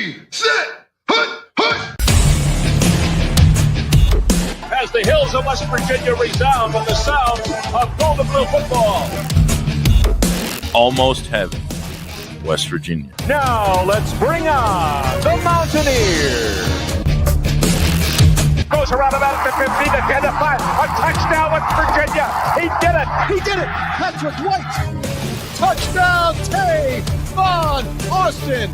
Ready, set, hut, hut. As the hills of West Virginia resound with the sound of gold and blue football. Almost heaven, West Virginia. Now let's bring on the Mountaineers. Goes around about the 50, the 10, the 5. A touchdown, West Virginia. He did it. He did it. Patrick White. Touchdown, Tay Von Austin.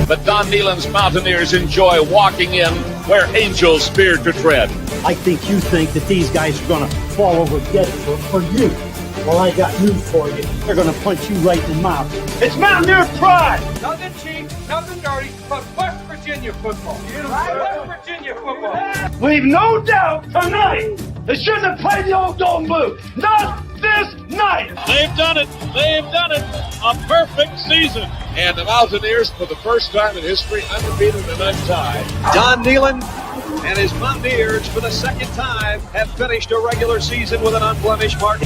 The Don Nehlen's Mountaineers enjoy walking in where angels fear to tread. I think you think that these guys are going to fall over dead for you. Well, I got news for you. They're going to punch you right in the mouth. It's Mountaineer pride! Nothing cheap, nothing dirty, but West Virginia football. West Virginia football. We've no doubt tonight they shouldn't have played the old Golden Blue. Not this night! They've done it. They've done it. A perfect season. And the Mountaineers, for the first time in history, undefeated and untied. Don Nehlen and his Mountaineers, for the second time, have finished a regular season with an unblemished mark.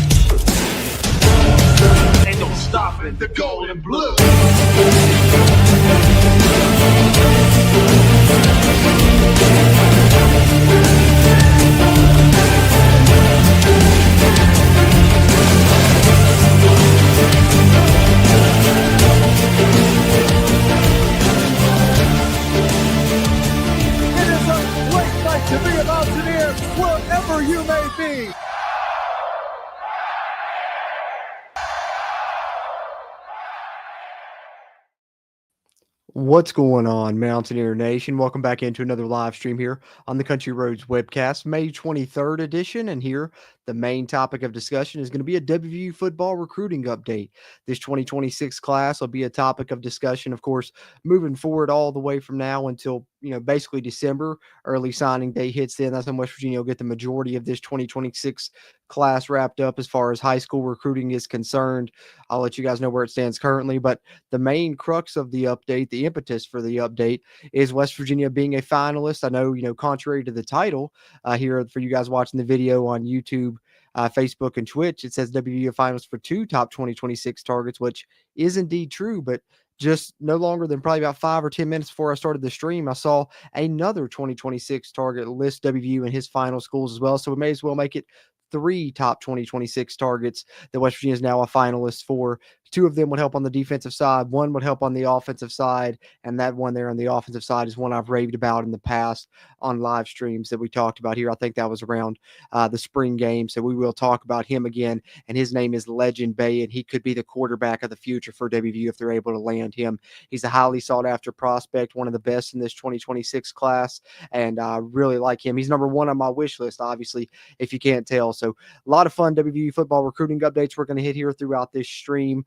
Ain't no stopping the gold and blue. It is a great night to be a Mountaineer wherever you may be. What's going on, Mountaineer Nation? Welcome back into another live stream here on the Country Roads webcast, May 23rd edition. And here, the main topic of discussion is going to be a WVU football recruiting update. This 2026 class will be a topic of discussion, of course, moving forward all the way from now until, basically December. Early signing day hits then. That's when West Virginia will get the majority of this 2026 class wrapped up as far as high school recruiting is concerned. I'll let you guys know where it stands currently, but the main crux of the update, the impetus for the update, is West Virginia being a finalist. I know, contrary to the title here for you guys watching the video on YouTube, Facebook, and Twitch, it says WVU finalist for 2 top 2026 targets, which is indeed true, but just no longer than probably about 5 or 10 minutes before I started the stream, I saw another 2026 target list WVU in his final schools as well. So we may as well make it 3 top 2026 targets that West Virginia is now a finalist for. 2 of them would help on the defensive side. 1 would help on the offensive side. And that one there on the offensive side is one I've raved about in the past on live streams that we talked about here. I think that was around the spring game. So we will talk about him again. And his name is Legend Bay, and he could be the quarterback of the future for WVU if they're able to land him. He's a highly sought after prospect, one of the best in this 2026 class. And I really like him. He's number 1 on my wish list, obviously, if you can't tell. So a lot of fun WVU football recruiting updates we're going to hit here throughout this stream.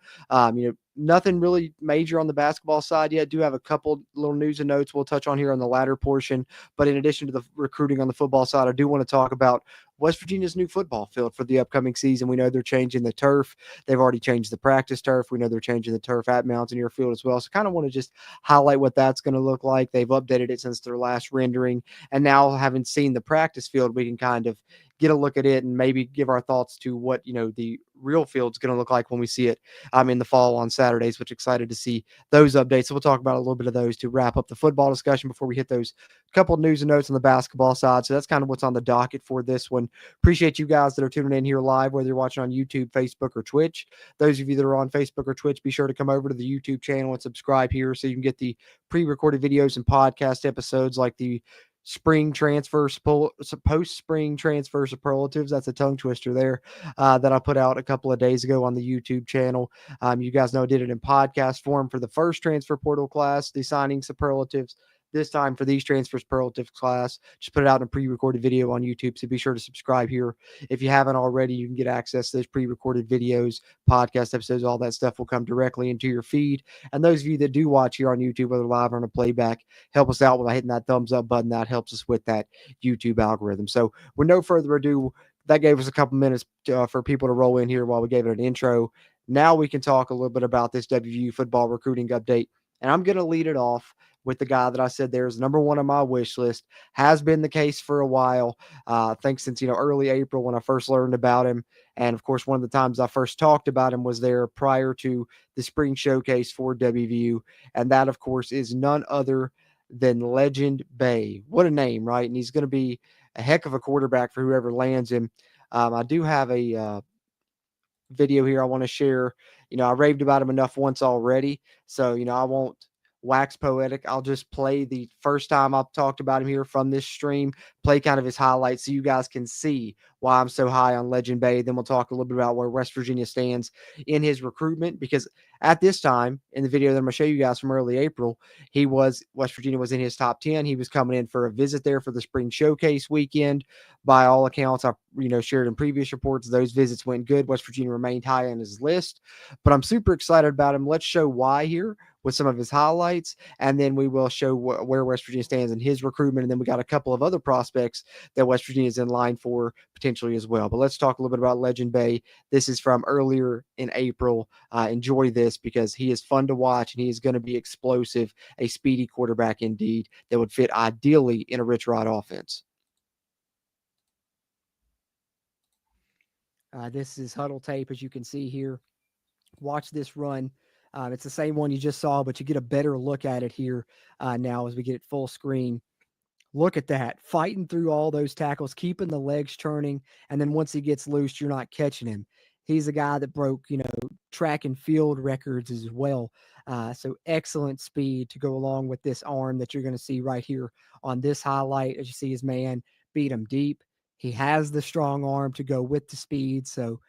Nothing really major on the basketball side yet. Do have a couple little news and notes we'll touch on here on the latter portion. But in addition to the recruiting on the football side, I do want to talk about West Virginia's new football field for the upcoming season. We know they're changing the turf. They've already changed the practice turf. We know they're changing the turf at Mountaineer Field as well. So kind of want to just highlight what that's going to look like. They've updated it since their last rendering. And now, having seen the practice field, we can kind of get a look at it and maybe give our thoughts to what, the real field's going to look like when we see it in the fall on Saturdays, which excited to see those updates. So we'll talk about a little bit of those to wrap up the football discussion before we hit those couple news and notes on the basketball side. So that's kind of what's on the docket for this one. Appreciate you guys that are tuning in here live, whether you're watching on YouTube, Facebook, or Twitch. Those of you that are on Facebook or Twitch, be sure to come over to the YouTube channel and subscribe here so you can get the pre-recorded videos and podcast episodes like the spring transfers, post-spring transfer superlatives. That's a tongue twister there that I put out a couple of days ago on the YouTube channel. You guys know I did it in podcast form for the first transfer portal class, the signing superlatives. This time for these transfer superlatives class, just put it out in a pre-recorded video on YouTube. So be sure to subscribe here. If you haven't already, you can get access to those pre-recorded videos, podcast episodes, all that stuff will come directly into your feed. And those of you that do watch here on YouTube, whether live or on a playback, help us out by hitting that thumbs up button. That helps us with that YouTube algorithm. So with no further ado, that gave us a couple minutes for people to roll in here while we gave it an intro. Now we can talk a little bit about this WVU football recruiting update. And I'm going to lead it off with the guy that I said there is number one on my wish list. Has been the case for a while. I think since, early April when I first learned about him. And of course, one of the times I first talked about him was there prior to the spring showcase for WVU. And that, of course, is none other than Legend Bay. What a name, right? And he's going to be a heck of a quarterback for whoever lands him. I do have a video here I want to share. I raved about him enough once already. So, I won't wax poetic. I'll just play the first time I've talked about him here from this stream, play kind of his highlights so you guys can see why I'm so high on Legend Bay. Then we'll talk a little bit about where West Virginia stands in his recruitment, because at this time in the video that I'm going to show you guys from early April, West Virginia was in his top 10. He was coming in for a visit there for the spring showcase weekend. By all accounts, I shared in previous reports, those visits went good. West Virginia remained high on his list, but I'm super excited about him. Let's show why here with some of his highlights, and then we will show where West Virginia stands in his recruitment. And then we got a couple of other prospects that West Virginia is in line for potentially as well. But let's talk a little bit about Legend Bay. This is from earlier in April. Enjoy this because he is fun to watch and he is going to be explosive, a speedy quarterback indeed that would fit ideally in a Rich Rod offense. This is huddle tape, as you can see here. Watch this run. It's the same one you just saw, but you get a better look at it here now as we get it full screen. Look at that, fighting through all those tackles, keeping the legs churning, and then once he gets loose, you're not catching him. He's a guy that broke, track and field records as well. So excellent speed to go along with this arm that you're going to see right here on this highlight. As you see his man beat him deep. He has the strong arm to go with the speed. So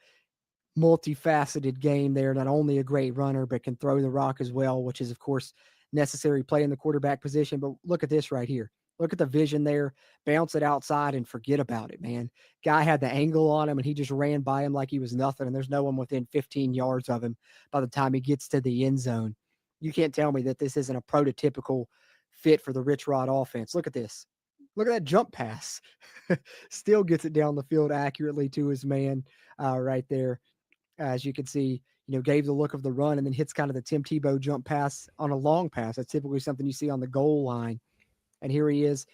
multifaceted game there. Not only a great runner, but can throw the rock as well, which is, of course, necessary play in the quarterback position. But look at this right here. Look at the vision there. Bounce it outside and forget about it, man. Guy had the angle on him, and he just ran by him like he was nothing, and there's no one within 15 yards of him by the time he gets to the end zone. You can't tell me that this isn't a prototypical fit for the Rich Rod offense. Look at this. Look at that jump pass. Still gets it down the field accurately to his man right there. As you can see, gave the look of the run and then hits kind of the Tim Tebow jump pass on a long pass. That's typically something you see on the goal line. And here he is,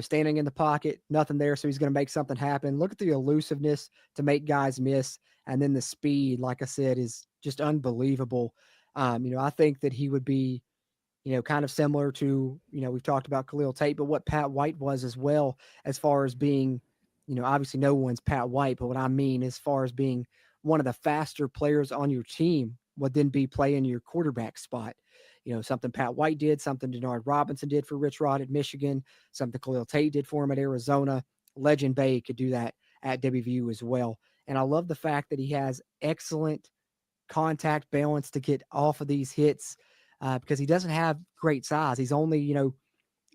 standing in the pocket, nothing there. So he's going to make something happen. Look at the elusiveness to make guys miss. And then the speed, like I said, is just unbelievable. I think that he would be, kind of similar to, we've talked about Khalil Tate, but what Pat White was as well, as far as being, obviously no one's Pat White, but what I mean as far as being one of the faster players on your team would then be playing your quarterback spot. Something Pat White did, something Denard Robinson did for Rich Rod at Michigan, something Khalil Tate did for him at Arizona. Legend Bay could do that at WVU as well. And I love the fact that he has excellent contact balance to get off of these hits because he doesn't have great size. He's only,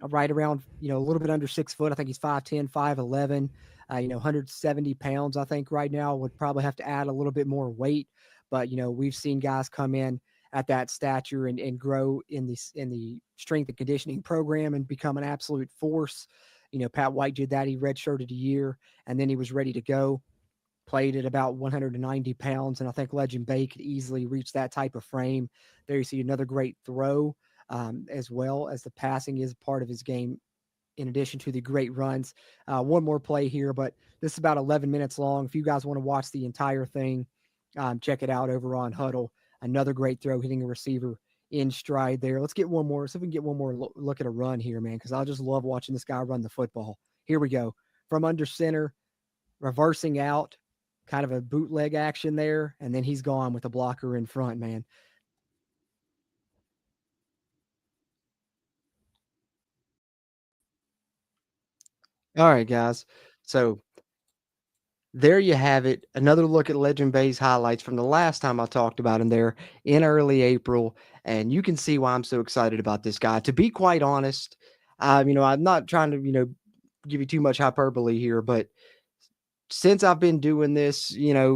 right around, a little bit under 6 foot. I think he's 5'10", 5'11", 170 pounds, I think right now. Would probably have to add a little bit more weight. But, we've seen guys come in at that stature and grow in the strength and conditioning program and become an absolute force. Pat White did that. He redshirted a year and then he was ready to go. Played at about 190 pounds, and I think Legend Bay could easily reach that type of frame. There you see another great throw, as well as the passing is part of his game, in addition to the great runs. One more play here, but this is about 11 minutes long. If you guys want to watch the entire thing, check it out over on Huddle. Another great throw, hitting a receiver in stride there. Let's get one more. See if we can get one more look at a run here, man, because I just love watching this guy run the football. Here we go. From under center, reversing out. Kind of a bootleg action there, and then he's gone with a blocker in front, man. All right, guys. So there you have it. Another look at Legend Bay's highlights from the last time I talked about him there in early April, and you can see why I'm so excited about this guy. To be quite honest, I'm not trying to, give you too much hyperbole here, but since I've been doing this,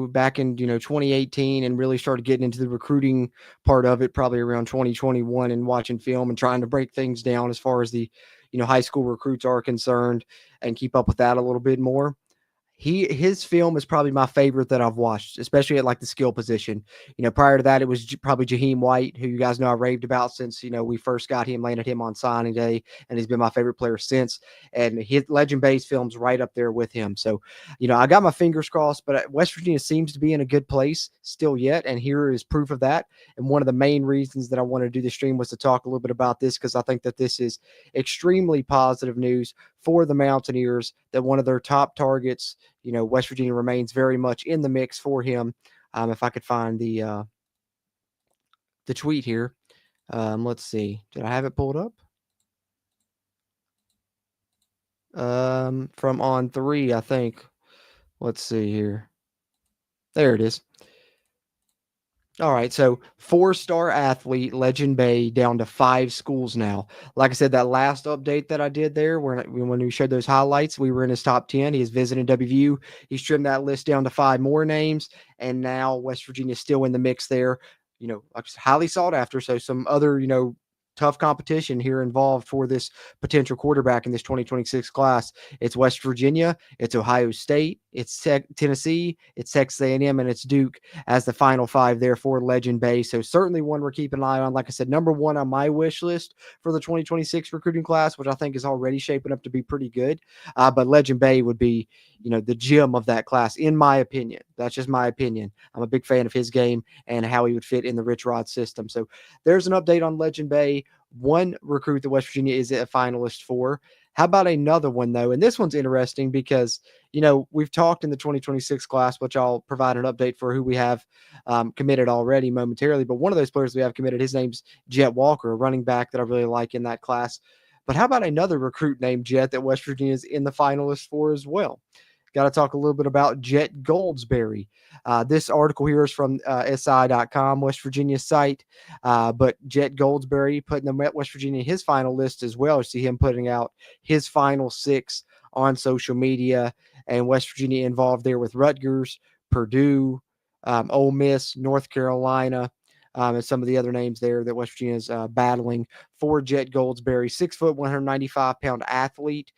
back in, 2018 and really started getting into the recruiting part of it, probably around 2021 and watching film and trying to break things down as far as the, high school recruits are concerned and keep up with that a little bit more. his film is probably my favorite that I've watched, especially at like the skill position. Prior to that, it was probably Jaheim White, who you guys know I raved about since we first got him, landed him on signing day, and he's been my favorite player since. And his legend-based film's right up there with him. So, I got my fingers crossed, but West Virginia seems to be in a good place still yet, and here is proof of that. And one of the main reasons that I wanted to do the stream was to talk a little bit about this, because I think that this is extremely positive news for the Mountaineers, that one of their top targets, West Virginia remains very much in the mix for him. If I could find the tweet here. Let's see. Did I have it pulled up? From On 3, I think. Let's see here. There it is. All right, so 4-star athlete, Legend Bay, down to 5 schools now. Like I said, that last update that I did there, when we showed those highlights, we were in his top 10. He is visiting WVU. He's trimmed that list down to 5 more names, and now West Virginia is still in the mix there. Highly sought after. So some other, tough competition here involved for this potential quarterback in this 2026 class. It's West Virginia, it's Ohio State, it's Tennessee, it's Texas A&M, and it's Duke as the final 5 there for Legend Bay. So certainly one we're keeping an eye on. Like I said, number 1 on my wish list for the 2026 recruiting class, which I think is already shaping up to be pretty good. But Legend Bay would be, the gem of that class, in my opinion. That's just my opinion. I'm a big fan of his game and how he would fit in the Rich Rod system. So there's an update on Legend Bay. One recruit that West Virginia is a finalist for. How about another one, though? And this one's interesting because, we've talked in the 2026 class, which I'll provide an update for who we have committed already momentarily. But one of those players we have committed, his name's Jet Walker, a running back that I really like in that class. But how about another recruit named Jet that West Virginia is in the finalists for as well? Got to talk a little bit about Jet Goldsberry. This article here is from SI.com, West Virginia site. But Jet Goldsberry putting the West Virginia his final list as well. You see him putting out his final 6 on social media, and West Virginia involved there with Rutgers, Purdue, Ole Miss, North Carolina, and some of the other names there that West Virginia is battling for Jet Goldsberry. 6 foot, 195-pound athlete,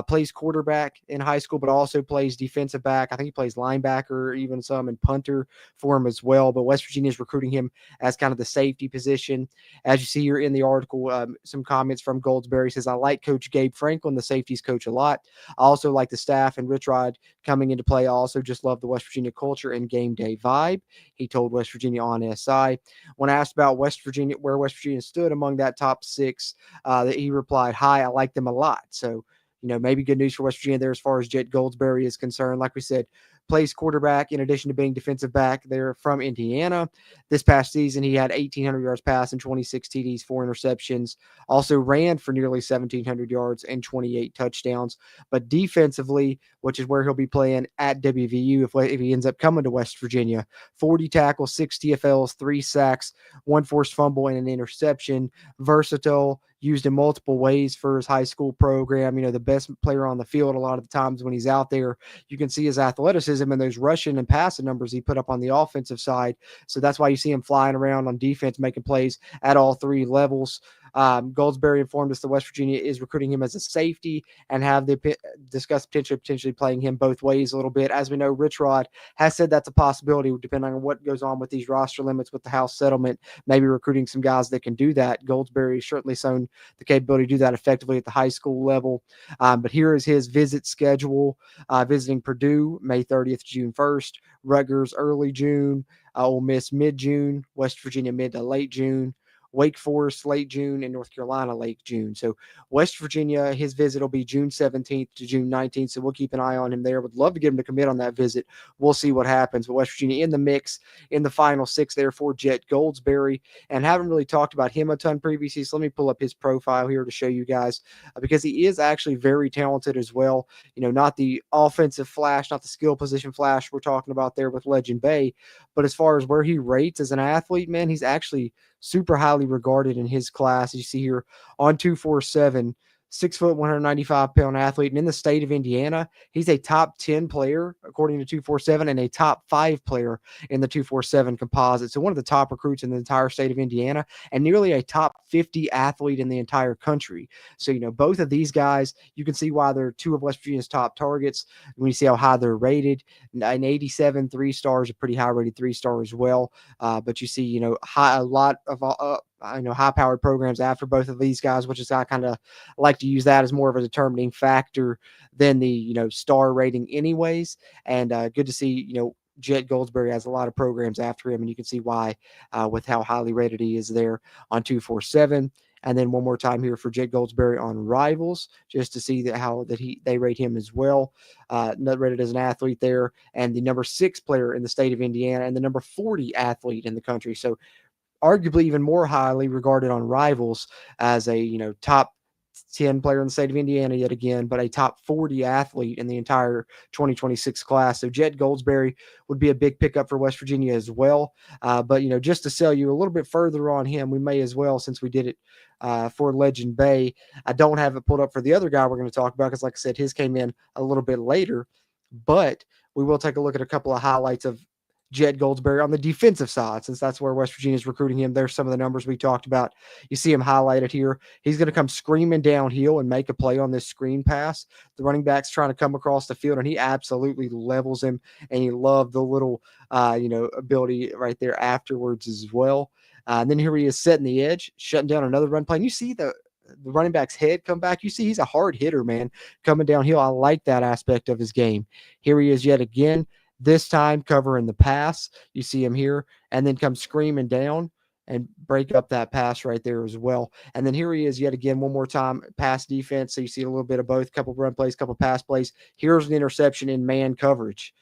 plays quarterback in high school, but also plays defensive back. I think he plays linebacker, even some, and punter for him as well. But West Virginia is recruiting him as kind of the safety position. As you see here in the article, some comments from Goldsberry. Says, I like Coach Gabe Franklin, the safeties coach, a lot. I also like the staff and Rich Rod coming into play. I also just love the West Virginia culture and game day vibe. He told West Virginia on SI. When asked about West Virginia, where West Virginia stood among that top 6, that he replied, hi, I like them a lot. So, maybe good news for West Virginia there as far as Jet Goldsberry is concerned. Like we said, plays quarterback in addition to being defensive back. They're from Indiana. This past season, he had 1,800 yards passing, 26 TDs, 4 interceptions. Also ran for nearly 1,700 yards and 28 touchdowns. But defensively, which is where he'll be playing at WVU if he ends up coming to West Virginia, 40 tackles, 6 TFLs, 3 sacks, 1 forced fumble, and an interception. Versatile, used in multiple ways for his high school program. The best player on the field a lot of the times when he's out there. You can see his athleticism and those rushing and passing numbers he put up on the offensive side. So that's why you see him flying around on defense, making plays at all 3 levels. Goldsberry informed us that West Virginia is recruiting him as a safety and have discussed potentially playing him both ways a little bit. As we know, Rich Rod has said that's a possibility depending on what goes on with these roster limits with the House settlement, maybe recruiting some guys that can do that. Goldsberry certainly shown the capability to do that effectively at the high school level. But here is his visit schedule. Visiting Purdue, May 30th, June 1st, Rutgers early June, Ole Miss mid-June, West Virginia mid to late June, Wake Forest late June, and North Carolina late June. So West Virginia, his visit will be June 17th to June 19th. So we'll keep an eye on him there. Would love to get him to commit on that visit. We'll see what happens. But West Virginia in the mix in the final 6 there for Jet Goldsberry. And haven't really talked about him a ton previously. So let me pull up his profile here to show you guys because he is actually very talented as well. Not the offensive flash, not the skill position flash we're talking about there with Legend Bay. But as far as where he rates as an athlete, man, he's actually super highly regarded in his class. As you see here on 247, 6 foot, 195-pound athlete. And in the state of Indiana, he's a top 10 player, according to 247, and a top 5 player in the 247 composite. So one of the top recruits in the entire state of Indiana and nearly a top 50 athlete in the entire country. So, both of these guys, you can see why they're two of West Virginia's top targets when you see how high they're rated. An 87 3-star is a pretty high rated 3-star as well. But you see, a lot of high-powered programs after both of these guys, which is I kind of like to use that as more of a determining factor than the star rating, anyways. And good to see Jet Goldsberry has a lot of programs after him, and you can see why with how highly rated he is there on 247. And then one more time here for Jet Goldsberry on Rivals, just to see they rate him as well. Not rated as an athlete there, and the number 6 player in the state of Indiana, and the number 40 athlete in the country. So arguably even more highly regarded on Rivals as a top 10 player in the state of Indiana yet again, but a top 40 athlete in the entire 2026 class. So Jet Goldsberry would be a big pickup for West Virginia as well. But just to sell you a little bit further on him, we may as well, since we did it for Legend Bay. I don't have it pulled up for the other guy we're going to talk about because, like I said, his came in a little bit later. But we will take a look at a couple of highlights of Jet Goldsberry on the defensive side, since that's where West Virginia is recruiting him. There's some of the numbers we talked about. You see him highlighted here. He's going to come screaming downhill and make a play on this screen pass. The running back's trying to come across the field, and he absolutely levels him, and he loved the little, ability right there afterwards as well. And then here he is setting the edge, shutting down another run play. And you see the running back's head come back. You see he's a hard hitter, man, coming downhill. I like that aspect of his game. Here he is yet again. This time covering the pass. You see him here, and then come screaming down and break up that pass right there as well. And then here he is yet again, one more time, pass defense. So you see a little bit of both, couple run plays, couple pass plays. Here's an interception in man coverage,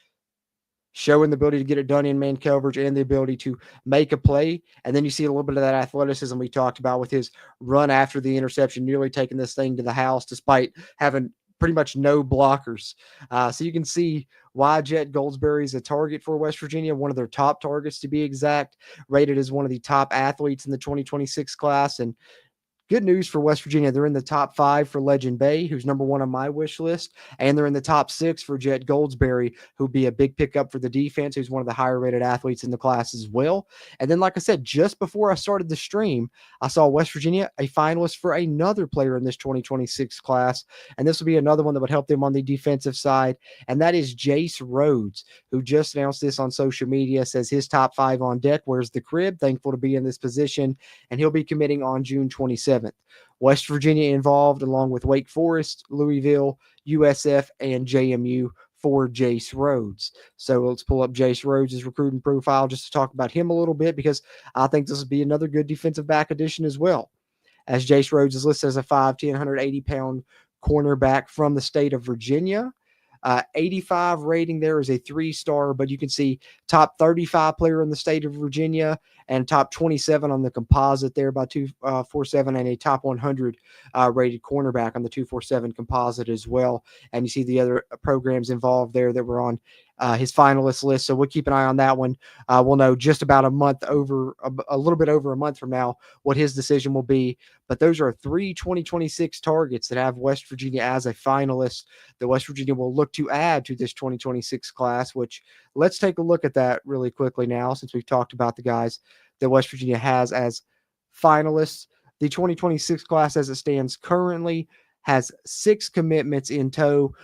showing the ability to get it done in man coverage and the ability to make a play. And then you see a little bit of that athleticism we talked about with his run after the interception, nearly taking this thing to the house despite having pretty much no blockers. So you can see why Jet Goldsberry is a target for West Virginia, one of their top targets to be exact, rated as one of the top athletes in the 2026 class. And good news for West Virginia. They're in the top 5 for Legend Bay, who's number 1 on my wish list. And they're in the top 6 for Jet Goldsberry, who'd be a big pickup for the defense, who's one of the higher rated athletes in the class as well. And then, like I said, just before I started the stream, I saw West Virginia a finalist for another player in this 2026 class. And this will be another one that would help them on the defensive side. And that is Jace Rhodes, who just announced this on social media, says his top 5 on deck. Where's the crib? Thankful to be in this position. And he'll be committing on June 27th. West Virginia involved, along with Wake Forest, Louisville, USF, and JMU for Jace Rhodes. So let's pull up Jace Rhodes' recruiting profile just to talk about him a little bit, because I think this will be another good defensive back addition as well. As Jace Rhodes is listed as a 5'10", 180-pound cornerback from the state of Virginia. 85 rating there is a 3-star, but you can see top 35 player in the state of Virginia and top 27 on the composite there by 247, and a top 100 rated cornerback on the 247 composite as well. And you see the other programs involved there that were on his finalist list. So we'll keep an eye on that one. We'll know just about a little bit over a month from now what his decision will be. But those are 3 2026 targets that have West Virginia as a finalist that West Virginia will look to add to this 2026 class, which let's take a look at that really quickly now, since we've talked about the guys that West Virginia has as finalists. The 2026 class as it stands currently has 6 commitments in tow.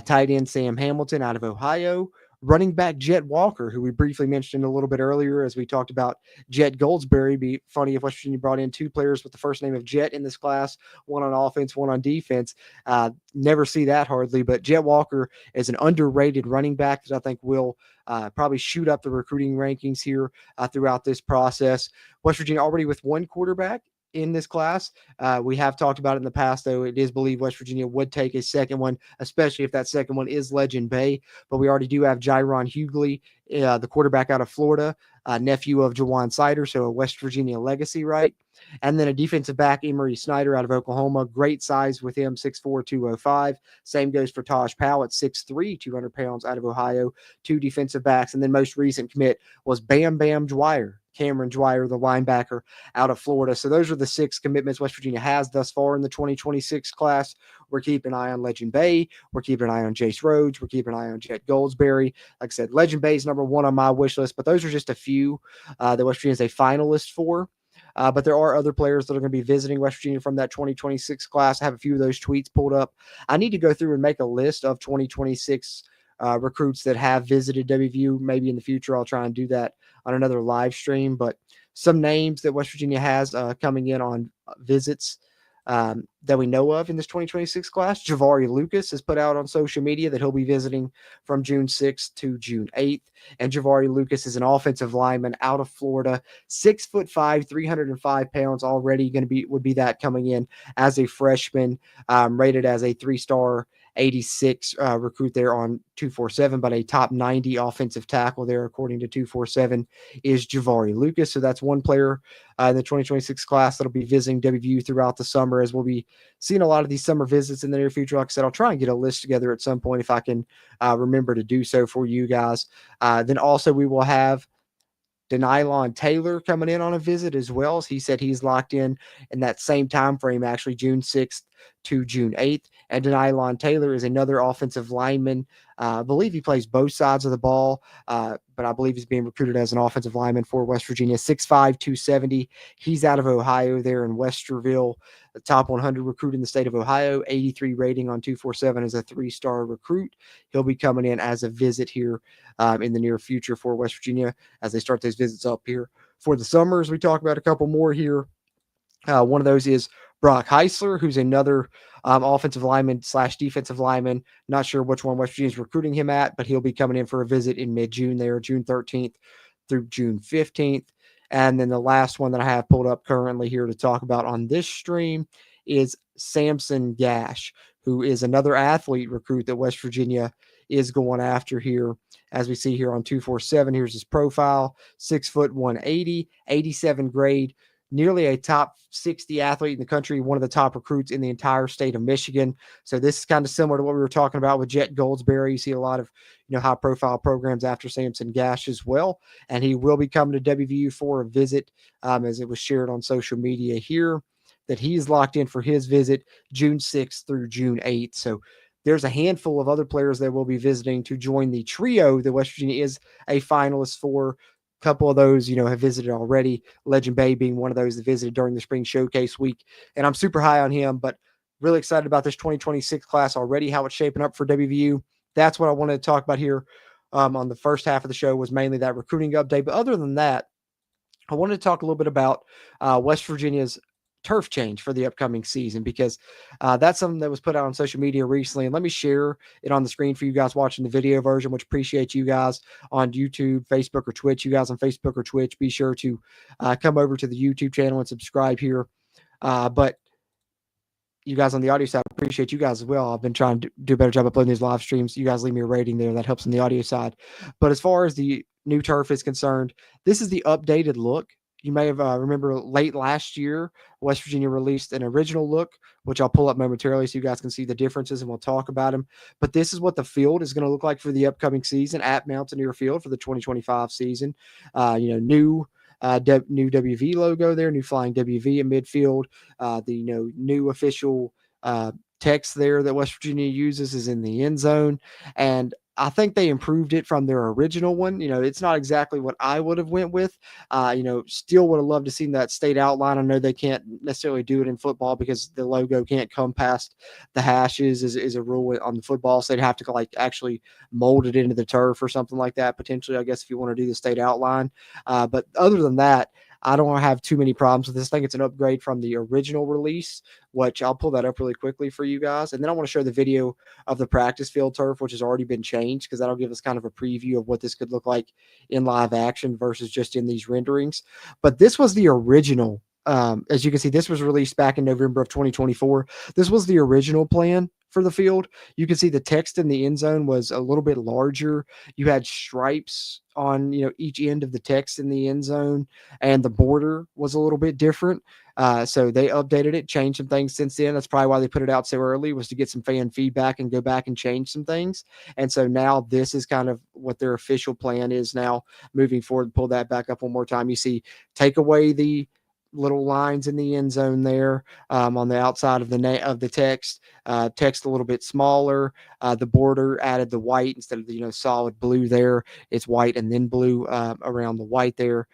Tight end Sam Hamilton out of Ohio. Running back Jet Walker, who we briefly mentioned a little bit earlier as we talked about Jet Goldsberry. Be funny if West Virginia brought in 2 players with the first name of Jet in this class, one on offense, one on defense. Never see that hardly, but Jet Walker is an underrated running back that I think will probably shoot up the recruiting rankings here throughout this process. West Virginia already with 1 quarterback in this class. We have talked about it in the past, though. It is believed West Virginia would take a second one, especially if that second one is Legend Bay. But we already do have Jaron Hughley, the quarterback out of Florida, nephew of Jawan Sider, so a West Virginia legacy, right? And then a defensive back, Emery Snyder out of Oklahoma. Great size with him, 6'4", 205. Same goes for Taj Powell at 6'3", 200 pounds out of Ohio. 2 defensive backs. And then most recent commit was Bam Bam Dwyer, Cameron Dwyer, the linebacker out of Florida. So those are the 6 commitments West Virginia has thus far in the 2026 class. We're keeping an eye on Legend Bay. We're keeping an eye on Jace Rhodes. We're keeping an eye on Jet Goldsberry. Like I said, Legend Bay is number 1 on my wish list, but those are just a few that West Virginia is a finalist for. But there are other players that are going to be visiting West Virginia from that 2026 class. I have a few of those tweets pulled up. I need to go through and make a list of 2026 recruits that have visited WVU. Maybe in the future, I'll try and do that on another live stream. But some names that West Virginia has coming in on visits that we know of in this 2026 class. Javari Lucas has put out on social media that he'll be visiting from June 6th to June 8th. And Javari Lucas is an offensive lineman out of Florida, 6'5", 305 pounds, already would be that coming in as a freshman, rated as a 3-star 86 recruit there on 247, but a top 90 offensive tackle there, according to 247, is Javari Lucas. So that's one player in the 2026 class that'll be visiting WVU throughout the summer, as we'll be seeing a lot of these summer visits in the near future. Like I said, I'll try and get a list together at some point if I can remember to do so for you guys. Then also we will have Denylon Taylor coming in on a visit as well. As he said, he's locked in that same time frame, actually June 6th to June 8th. And Denylon Taylor is another offensive lineman. I believe he plays both sides of the ball, but I believe he's being recruited as an offensive lineman for West Virginia. 6'5", 270. He's out of Ohio there in Westerville, the top 100 recruit in the state of Ohio, 83 rating on 247 as a 3-star recruit. He'll be coming in as a visit here in the near future for West Virginia as they start those visits up here for the summers. We talk about a couple more here. One of those is Brock Heisler, who's another offensive lineman / defensive lineman. Not sure which one West Virginia is recruiting him at, but he'll be coming in for a visit in mid-June there, June 13th through June 15th. And then the last one that I have pulled up currently here to talk about on this stream is Samson Gash, who is another athlete recruit that West Virginia is going after here. As we see here on 247, here's his profile, 6 foot 180, 87 grade, nearly a top 60 athlete in the country, one of the top recruits in the entire state of Michigan. So this is kind of similar to what we were talking about with Jet Goldsberry. You see a lot of, high profile programs after Samson Gash as well. And he will be coming to WVU for a visit, as it was shared on social media here, that he's locked in for his visit June 6th through June 8th. So there's a handful of other players that will be visiting to join the trio that West Virginia is a finalist for. A couple of those, have visited already. Legend Bay being one of those that visited during the spring showcase week. And I'm super high on him, but really excited about this 2026 class already, how it's shaping up for WVU. That's what I wanted to talk about here on the first half of the show, was mainly that recruiting update. But other than that, I wanted to talk a little bit about West Virginia's turf change for the upcoming season, because that's something that was put out on social media recently. And let me share it on the screen for you guys watching the video version, which appreciate you guys on YouTube, Facebook, or Twitch. You guys on Facebook or Twitch, be sure to come over to the YouTube channel and subscribe here. But you guys on the audio side, appreciate you guys as well. I've been trying to do a better job uploading these live streams. You guys leave me a rating there. That helps on the audio side. But as far as the new turf is concerned, this is the updated look. You may have remember late last year, West Virginia released an original look, which I'll pull up momentarily so you guys can see the differences and we'll talk about them. But this is what the field is going to look like for the upcoming season at Mountaineer Field for the 2025 season. New WV logo there, new flying WV in midfield. The new official text there that West Virginia uses is in the end zone. And I think they improved it from their original one. It's not exactly what I would have went with. Still would have loved to see that state outline. I know they can't necessarily do it in football because the logo can't come past the hashes is a rule on the football. So they'd have to actually mold it into the turf or something like that, potentially, I guess, if you want to do the state outline. But other than that, I don't have too many problems with this. I think it's an upgrade from the original release, which I'll pull that up really quickly for you guys. And then I want to show the video of the practice field turf, which has already been changed, because that'll give us kind of a preview of what this could look like in live action versus just in these renderings. But this was the original. As you can see, this was released back in November of 2024. This was the original plan for the field. You can see the text in the end zone was a little bit larger. You had stripes on, each end of the text in the end zone, and the border was a little bit different. So they updated it, changed some things since then. That's probably why they put it out so early, was to get some fan feedback and go back and change some things. And so now this is kind of what their official plan is now moving forward. Pull that back up one more time. You see, take away the little lines in the end zone there, on the outside of the text. Text a little bit smaller. The border added the white instead of the solid blue there. It's white and then blue around the white there.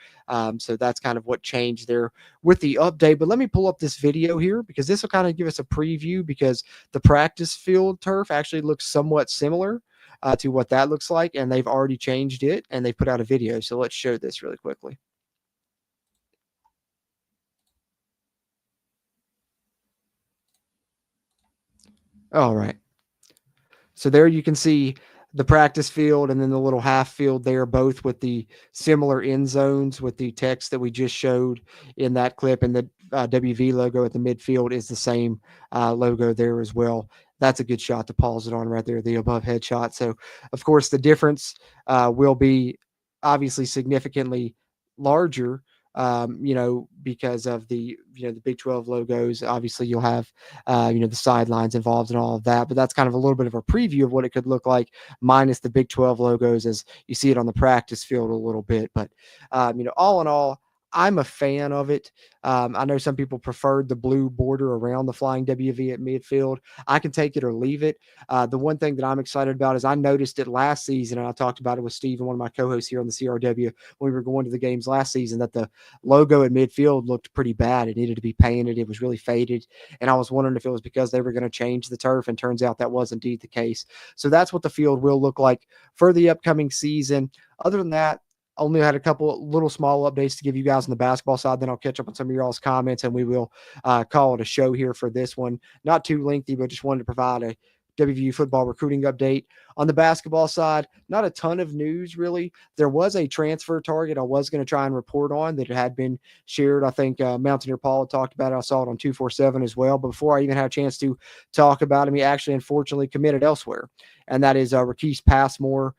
So that's kind of what changed there with the update. But let me pull up this video here, because this will kind of give us a preview, because the practice field turf actually looks somewhat similar to what that looks like, and they've already changed it and they put out a video. So let's show this really quickly. All right. So there you can see the practice field and then the little half field there, both with the similar end zones with the text that we just showed in that clip. And the WV logo at the midfield is the same logo there as well. That's a good shot to pause it on right there, the above head shot. So, of course, the difference will be obviously significantly larger, because of the Big 12 logos. Obviously, you'll have, the sidelines involved and all of that, but that's kind of a little bit of a preview of what it could look like minus the Big 12 logos as you see it on the practice field a little bit. But, all in all, I'm a fan of it. I know some people preferred the blue border around the flying WV at midfield. I can take it or leave it. The one thing that I'm excited about is I noticed it last season, and I talked about it with Steve and one of my co-hosts here on the CRW when we were going to the games last season, that the logo at midfield looked pretty bad. It needed to be painted. It was really faded. And I was wondering if it was because they were going to change the turf, and turns out that was indeed the case. So that's what the field will look like for the upcoming season. Other than that, only had a couple little small updates to give you guys on the basketball side. Then I'll catch up on some of y'all's comments, and we will call it a show here for this one. Not too lengthy, but just wanted to provide a WVU football recruiting update. On the basketball side, not a ton of news, really. There was a transfer target I was going to try and report on that had been shared. I think Mountaineer Paul talked about it. I saw it on 247 as well. But before I even had a chance to talk about him, he actually unfortunately committed elsewhere. And that is Rakeem Passmore,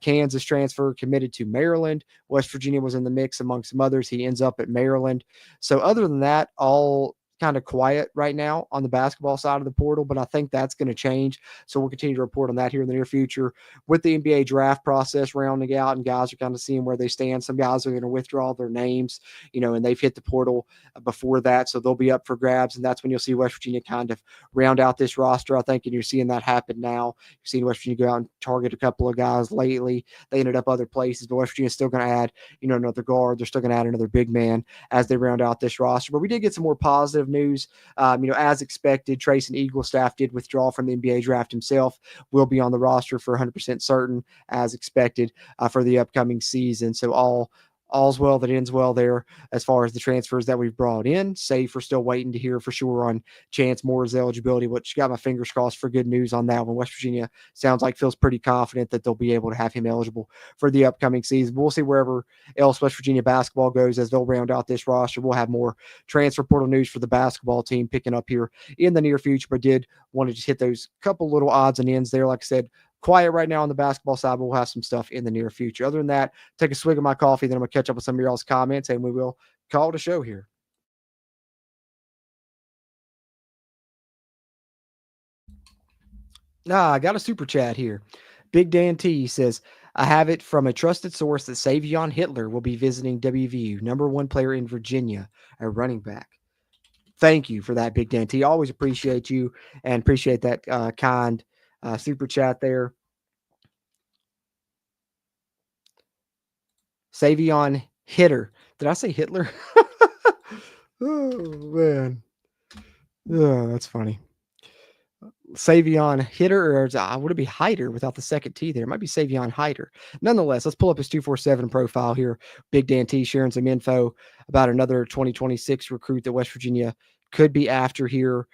Kansas transfer, committed to Maryland. West Virginia was in the mix amongst some others. He ends up at Maryland. So other than that, all kind of quiet right now on the basketball side of the portal, but I think that's going to change. So we'll continue to report on that here in the near future with the NBA draft process rounding out, and guys are kind of seeing where they stand. Some guys are going to withdraw their names, and they've hit the portal before that, so they'll be up for grabs, and that's when you'll see West Virginia kind of round out this roster, I think, and you're seeing that happen now. You're seeing West Virginia go out and target a couple of guys lately. They ended up other places, but West Virginia's still going to add, another guard. They're still going to add another big man as they round out this roster. But we did get some more positive news. As expected, Trayson Eaglestaff did withdraw from the NBA draft himself, will be on the roster for 100% certain, as expected, for the upcoming season. So all's well that ends well there as far as the transfers that we've brought in. Safe, we're still waiting to hear for sure on Chance Moore's eligibility, which got my fingers crossed for good news on that one. West Virginia sounds like feels pretty confident that they'll be able to have him eligible for the upcoming season. But we'll see wherever else West Virginia basketball goes as they'll round out this roster. We'll have more transfer portal news for the basketball team picking up here in the near future, but did want to just hit those couple little odds and ends there. Like I said, quiet right now on the basketball side, but we'll have some stuff in the near future. Other than that, take a swig of my coffee, then I'm going to catch up with some of y'all's comments, and we will call it a show here. I got a super chat here. Big Dan T says, I have it from a trusted source that Savion Hitler will be visiting WVU, number one player in Virginia, a running back. Thank you for that, Big Dan T. Always appreciate you and appreciate that kind super chat there. Savion Hitter. Did I say Hitler? Oh, man. Oh, that's funny. Savion Hitter, or would it be Hyder without the second T there? It might be Savion Hyder. Nonetheless, let's pull up his 247 profile here. Big Dan T sharing some info about another 2026 recruit that West Virginia could be after here.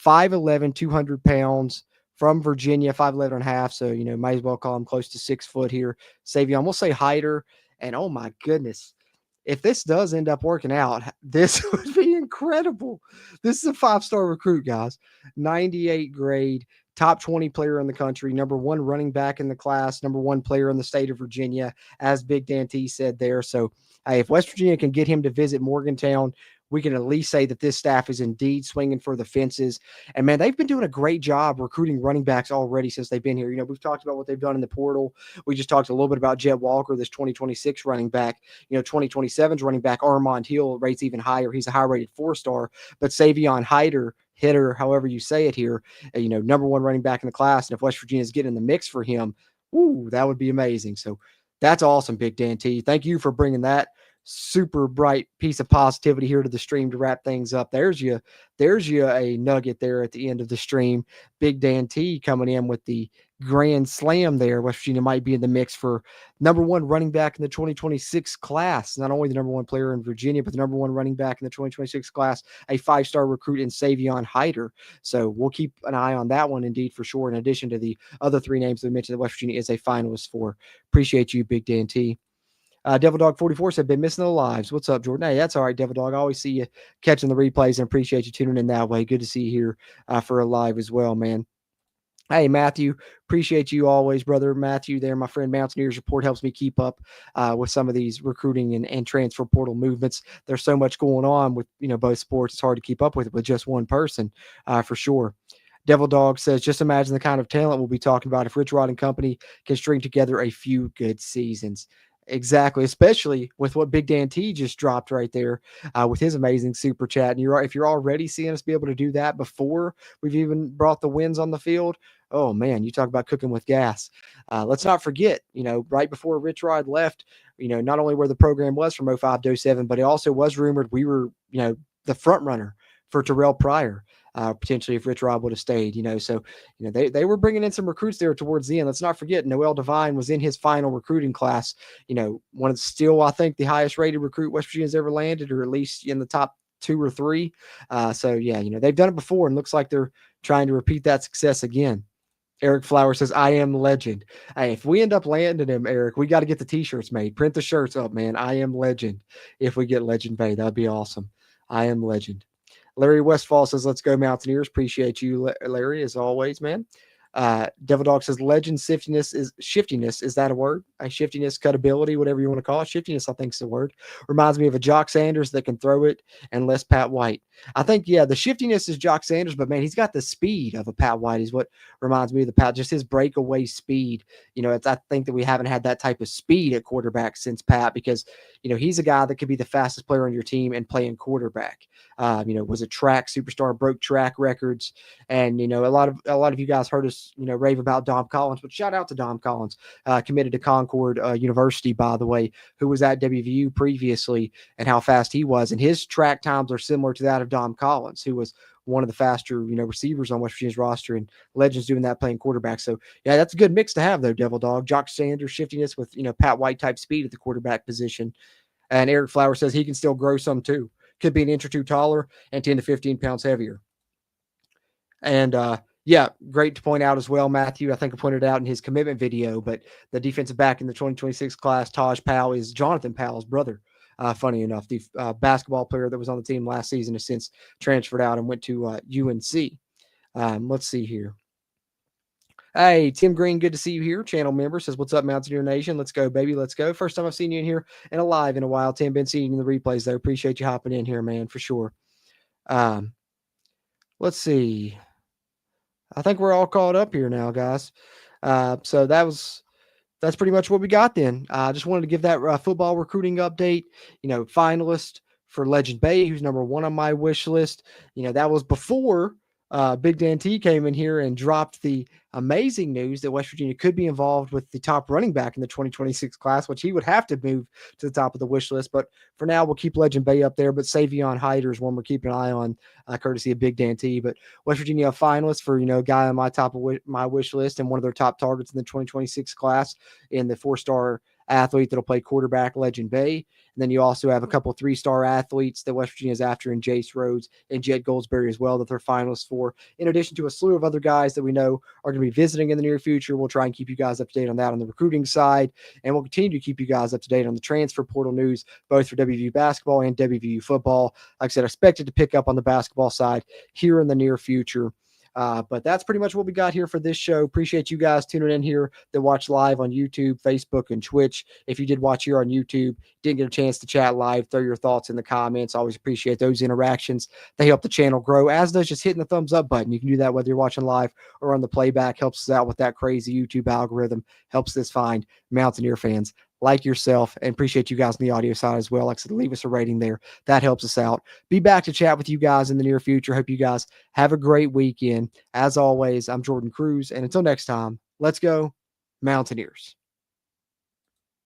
5'11", 200 pounds from Virginia, 5'11 and a half. So, might as well call him close to 6 foot here. Savion, we'll say Hyder. And oh my goodness, if this does end up working out, this would be incredible. This is a 5-star recruit, guys. 98 grade, top 20 player in the country, number 1 running back in the class, number 1 player in the state of Virginia, as Big Dan T said there. So if West Virginia can get him to visit Morgantown, we can at least say that this staff is indeed swinging for the fences. And, man, they've been doing a great job recruiting running backs already since they've been here. You know, we've talked about what they've done in the portal. We just talked a little bit about Jet Walker, this 2026 running back. You know, 2027's running back Armand Hill rates even higher. He's a high-rated 4-star. But Savion Hitter, however you say it here, you know, number 1 running back in the class. And if West Virginia is getting in the mix for him, ooh, that would be amazing. So that's awesome, Big Dan T. Thank you for bringing that super bright piece of positivity here to the stream to wrap things up. There's you a nugget there at the end of the stream. Big Dan T coming in with the grand slam there. West Virginia might be in the mix for number 1 running back in the 2026 class. Not only the number 1 player in Virginia, but the number 1 running back in the 2026 class, a 5-star recruit in Savion Hitter. So we'll keep an eye on that one indeed for sure, in addition to the other 3 names that we mentioned that West Virginia is a finalist for. Appreciate you, Big Dan T. Devil Dog 44 said, been missing the lives. What's up, Jordan? Hey, that's all right, Devil Dog. I always see you catching the replays and appreciate you tuning in that way. Good to see you here for a live as well, man. Hey, Matthew, appreciate you always, brother. Matthew there, my friend. Mountaineers Report helps me keep up with some of these recruiting and transfer portal movements. There's so much going on with, you know, both sports. It's hard to keep up with it with just one person for sure. Devil Dog says, just imagine the kind of talent we'll be talking about if Rich Rod and company can string together a few good seasons. Exactly, especially with what Big Dan T just dropped right there with his amazing super chat. And if you're already seeing us be able to do that before we've even brought the wins on the field, oh man, you talk about cooking with gas. Let's not forget, you know, right before Rich Rod left, you know, not only where the program was from 05 to 07, but it also was rumored we were, you know, the front runner for Terrell Pryor. Potentially if Rich Rod would have stayed, you know. So, you know, they were bringing in some recruits there towards the end. Let's not forget Noel Devine was in his final recruiting class, you know, one of still, I think, the highest rated recruit West Virginia's ever landed, or at least in the top 2 or 3. So, yeah, you know, they've done it before and looks like they're trying to repeat that success again. Eric Flower says, I am legend. Hey, if we end up landing him, Eric, we got to get the t-shirts made. Print the shirts up, man. I am legend. If we get Legend Bay, that'd be awesome. I am legend. Larry Westfall says, let's go Mountaineers. Appreciate you, Larry, as always, man. Devil Dog says, legend shiftiness. Is that a word? Shiftiness, cutability, whatever you want to call it. Shiftiness, I think, is a word. Reminds me of a Jock Sanders that can throw it and less Pat White. I think, yeah, the shiftiness is Jock Sanders, but man, he's got the speed of a Pat White is what reminds me of the Pat, just his breakaway speed. You know, I think that we haven't had that type of speed at quarterback since Pat, because, you know, he's a guy that could be the fastest player on your team and playing quarterback. You know, was a track superstar, broke track records. And, you know, a lot of you guys heard us, you know, rave about Dom Collins, but shout out to Dom Collins, committed to Concord University, by the way, who was at WVU previously, and how fast he was. And his track times are similar to that of Dom Collins, who was one of the faster, you know, receivers on West Virginia's roster, and legends doing that playing quarterback. So yeah, that's a good mix to have though, Devil Dog. Jock Sanders shiftiness with, you know, Pat White type speed at the quarterback position. And Eric Flower says he can still grow some too. Could be an inch or two taller and 10 to 15 pounds heavier. And yeah, great to point out as well, Matthew. I think I pointed out in his commitment video, but the defensive back in the 2026 class, Taj Powell, is Jonathan Powell's brother. Funny enough, the basketball player that was on the team last season has since transferred out and went to UNC. Let's see here. Hey, Tim Green, good to see you here. Channel member says, what's up, Mountaineer Nation? Let's go, baby. Let's go. First time I've seen you in here and alive in a while. Tim, been seeing you in the replays there. Appreciate you hopping in here, man, for sure. Let's see. I think we're all caught up here now, guys. So that's pretty much what we got then. I just wanted to give that football recruiting update. You know, finalist for Legend Bay, who's number 1 on my wish list. You know, that was before Big Dan T came in here and dropped the amazing news that West Virginia could be involved with the top running back in the 2026 class, which he would have to move to the top of the wish list. But for now, we'll keep Legend Bay up there. But Savion Hider is one we're keeping an eye on, courtesy of Big Dan T. But West Virginia, a finalist for, you know, a guy on my top of my wish list, and one of their top targets in the 2026 class in the 4-star athlete that'll play quarterback, Legend Bay. And then you also have a couple 3-star athletes that West Virginia is after in Jace Rhodes and Jed Goldsberry as well, that they're finalists for, in addition to a slew of other guys that we know are going to be visiting in the near future. We'll try and keep you guys up to date on that on the recruiting side, and we'll continue to keep you guys up to date on the transfer portal news, both for WVU basketball and WVU football. Like I said, I expected to pick up on the basketball side here in the near future. But that's pretty much what we got here for this show. Appreciate you guys tuning in here that watch live on YouTube, Facebook, and Twitch. If you did watch here on YouTube, didn't get a chance to chat live, throw your thoughts in the comments. Always appreciate those interactions. They help the channel grow, as does just hitting the thumbs up button. You can do that whether you're watching live or on the playback. Helps us out with that crazy YouTube algorithm. Helps this find Mountaineer fans like yourself, and appreciate you guys on the audio side as well. Like I said, leave us a rating there. That helps us out. Be back to chat with you guys in the near future. Hope you guys have a great weekend. As always, I'm Jordan Cruz, and until next time, let's go Mountaineers.